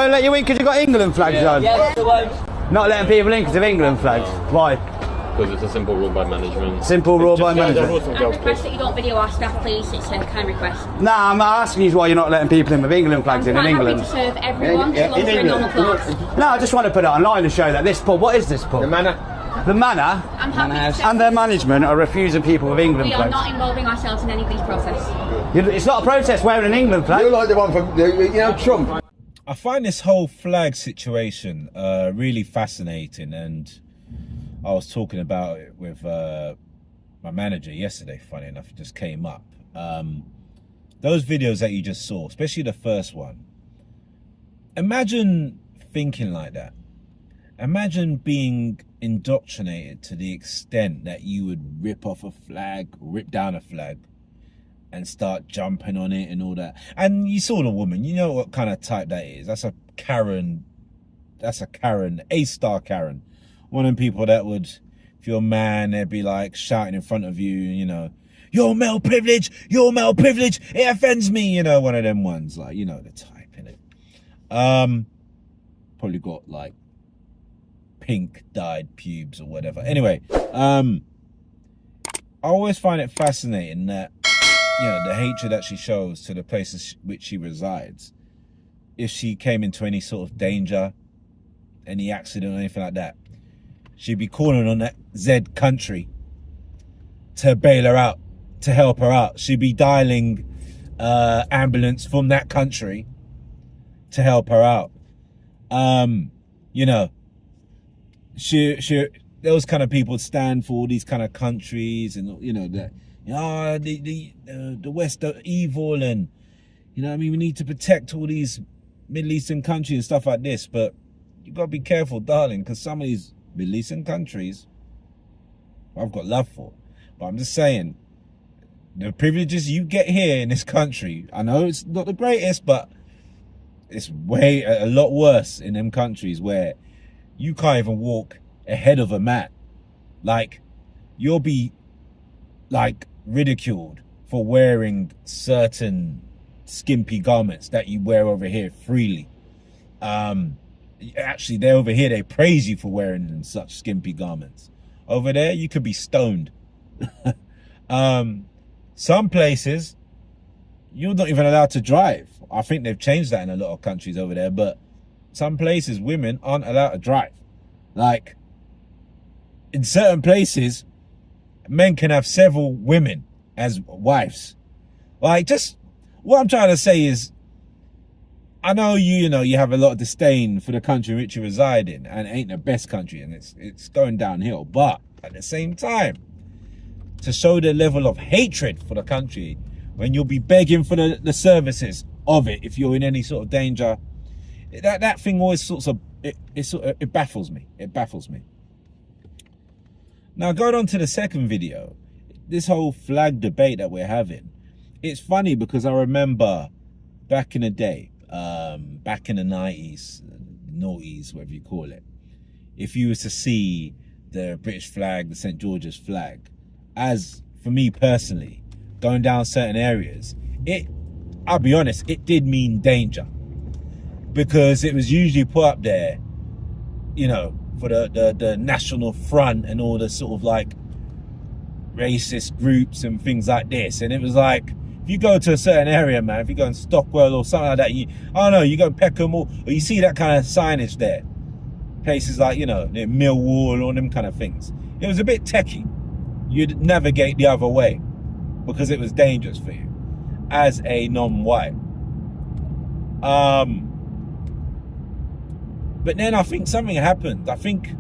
Won't let you in because you've got England flags on? Yes, the one. Not letting people in because of England flags. Why? Because it's a simple rule by management. Simple rule by management. And request that you don't video our staff, please. It's a kind request. Nah, I'm asking you why you're not letting people in with England flags in England. I'm happy to serve everyone as long as they're normal clothes. No, I just want to put it online to show that this pub, what is this pub? The Manor. The Manor I'm happy to and their management are refusing people with England We flags. are not involving ourselves in any of these protests. It's not a protest wearing an England flag. You're like the one from, Trump. I find this whole flag situation really fascinating, and I was talking about it with my manager yesterday. Funny enough, it just came up. Those videos that you just saw, especially the first one, imagine thinking like that. Imagine being indoctrinated to the extent that you would rip off a flag, rip down a flag, and start jumping on it and all that. And you saw the woman, you know what kind of type that is. That's a Karen, A-star Karen. One of them people that would, if you're a man, they'd be like shouting in front of you, you know, you're male privilege, it offends me, you know, one of them ones, like, you know, the type, innit? Probably got like pink dyed pubes or whatever. Anyway, I always find it fascinating that, you know, the hatred that she shows to the places which she resides. If she came into any sort of danger, any accident or anything like that, she'd be calling on that Z country to bail her out, to help her out. She'd be dialing ambulance from that country to help her out. You know, those kind of people stand for all these kind of countries, and you know that, the West are evil, and you know what I mean, we need to protect all these Middle Eastern countries and stuff like this. But you got to be careful, darling, because some of these Middle Eastern countries I've got love for, but I'm just saying, the privileges you get here in this country, I know it's not the greatest, but it's a lot worse in them countries where you can't even walk ahead of a man. Like, you'll be like ridiculed for wearing certain skimpy garments that you wear over here freely. Actually, they're over here, they praise you for wearing such skimpy garments. Over there, you could be stoned. Some places, you're not even allowed to drive. I think they've changed that in a lot of countries over there, but some places, women aren't allowed to drive. Like, in certain places, men can have several women as wives. Like, just, what I'm trying to say is, I know you have a lot of disdain for the country in which you reside in, and it ain't the best country, and it's going downhill. But at the same time, to show the level of hatred for the country when you'll be begging for the services of it if you're in any sort of danger, that thing always it baffles me. It baffles me. Now, going on to the second video, this whole flag debate that we're having, it's funny because I remember back in the day, back in the 90s, noughties, whatever you call it, if you was to see the British flag, the St. George's flag, as for me personally, going down certain areas, I'll be honest, it did mean danger, because it was usually put up there, you know, for the National Front and all the sort of like racist groups and things like this. And it was like, if you go to a certain area, man, if you go in Stockwell or something like that, you go in Peckham, or you see that kind of signage there, places like, you know, near Millwall, all them kind of things, it was a bit techie. You'd navigate the other way because it was dangerous for you as a non-white. But then I think something happened. I think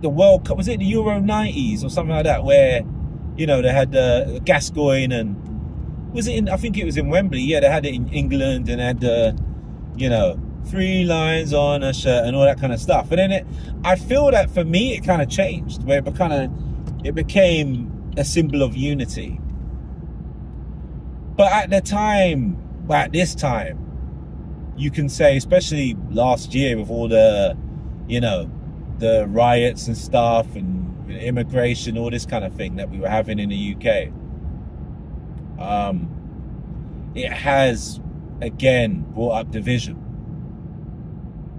the World Cup, was it the Euro 90s or something like that, where, you know, they had Gascoigne, and was it I think it was in Wembley. Yeah, they had it in England, and had you know, 3 lines on a shirt and all that kind of stuff. And then I feel that for me it kind of changed, where it became a symbol of unity. But at this time, you can say, especially last year with all the, you know, the riots and stuff and immigration, all this kind of thing that we were having in the UK, it has again brought up division.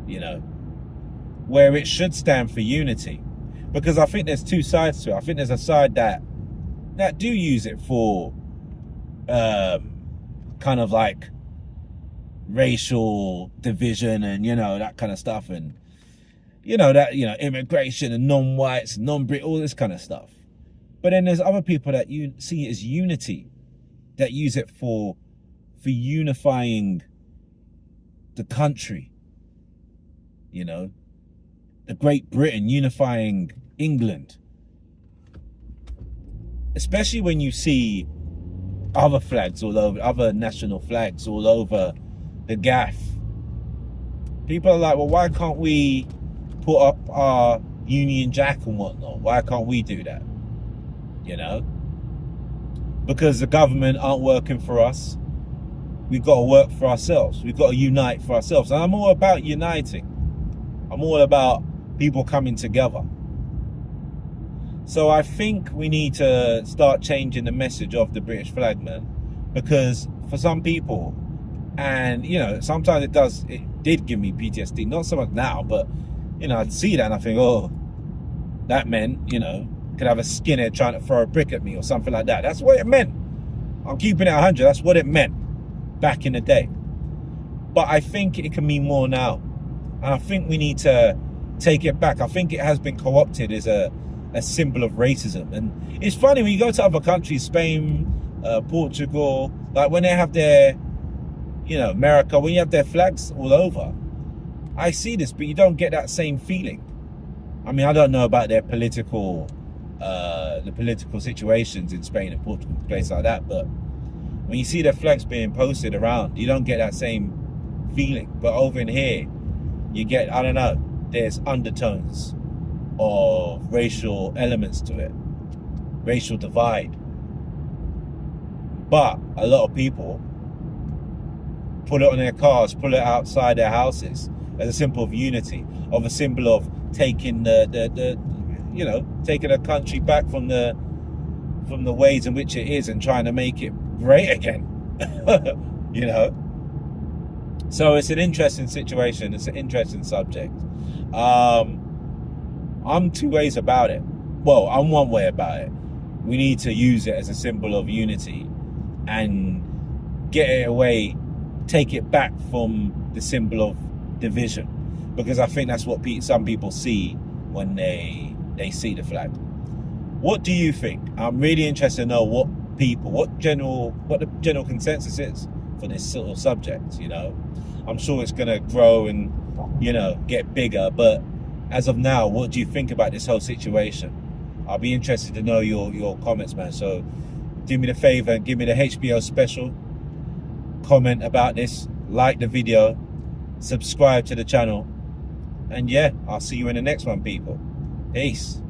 you know, where it should stand for unity. Because I think there's two sides to it. I think there's a side that do use it for kind of like racial division and, you know, that kind of stuff, and you know, that, you know, immigration and non-whites, non-Brit, all this kind of stuff. But then there's other people that you see it as unity, that use it for unifying the country, you know, the Great Britain unifying England. Especially when you see other flags all over, other national flags all over the gaff. People are like, well, why can't we put up our Union Jack and whatnot? Why can't we do that? You know? Because the government aren't working for us. We've got to work for ourselves. We've got to unite for ourselves. And I'm all about uniting. I'm all about people coming together. So I think we need to start changing the message of the British flag, man. Because for some people, and you know, sometimes it did give me PTSD, not so much now, but you know, I'd see that and I think, oh, that meant, you know, could have a skinhead trying to throw a brick at me or something like that. That's what it meant. I'm keeping it 100. That's what it meant back in the day. But I think it can mean more now. And I think we need to take it back. I think it has been co-opted as a symbol of racism. And it's funny when you go to other countries, Spain, Portugal, like when they have their, you know, America, when you have their flags all over, I see this, but you don't get that same feeling. I mean, I don't know about their political, the political situations in Spain and Portugal, places like that, but when you see their flags being posted around, you don't get that same feeling. But over in here, you get, I don't know, there's undertones of racial elements to it, racial divide. But a lot of people put it on their cars, pull it outside their houses as a symbol of unity, of a symbol of taking the you know, taking a country back from the ways in which it is and trying to make it great again. You know. So it's an interesting situation. It's an interesting subject. I'm two ways about it. Well, I'm one way about it. We need to use it as a symbol of unity and get it away, take it back from the symbol of division, because I think that's what some people see when they see the flag. What do you think? I'm really interested to know what the general consensus is for this sort of subject. You know, I'm sure it's gonna grow and, you know, get bigger, but as of now, what do you think about this whole situation? I'll be interested to know your comments, man. So do me the favor and give me the HBO special, comment about this, like the video, subscribe to the channel, and yeah, I'll see you in the next one, people. Peace.